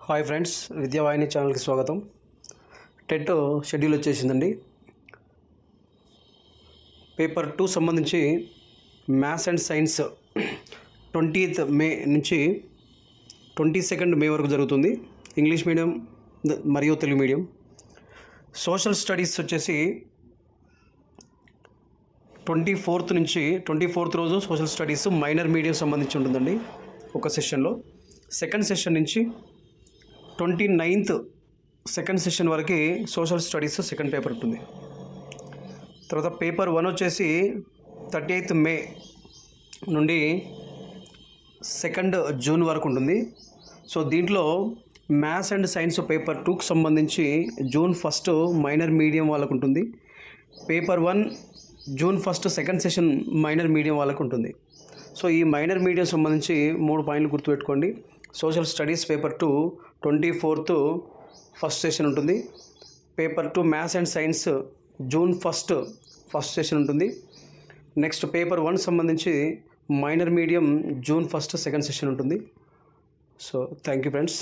Hi friends, Vidyavahini ఛానల్కి స్వాగతం. TET schedule వచ్చేసిందండి. పేపర్ 2 సంబంధించి మ్యాథ్స్ అండ్ సైన్స్ 20th మే నుంచి 22nd మే వరకు జరుగుతుంది. ఇంగ్లీష్ మీడియం మరియు తెలుగు మీడియం. సోషల్ స్టడీస్ వచ్చేసి 24th రోజు సోషల్ స్టడీస్ మైనర్ మీడియం సంబంధించి ఉంటుందండి ఒక సెషన్లో. సెకండ్ సెషన్ నుంచి 29th సెకండ్ సెషన్ వరకు సోషల్ స్టడీస్ సెకండ్ పేపర్ ఉంటుంది. తర్వాత పేపర్ 1 వచ్చేసి 38th మే నుండి 2nd జూన్ వరకు ఉంటుంది. సో దీంట్లో మ్యాథ్స్ అండ్ సైన్స్ పేపర్ 2కి సంబంధించి జూన్ 1 మైనర్ మీడియం వాళ్ళకు ఉంటుంది. Paper 1 June 1 second session minor medium వాళ్ళకు ఉంటుంది. సో ఈ మైనర్ మీడియం సంబంధించి 3 పాయింట్లు గుర్తుపెట్టుకోండి. Social studies paper 2 24th first session ఉంటుంది. Paper 2 maths and science June 1 first session ఉంటుంది. నెక్స్ట్ పేపర్ 1 సంబంధించి minor medium June 1 second session ఉంటుంది. So thank you friends.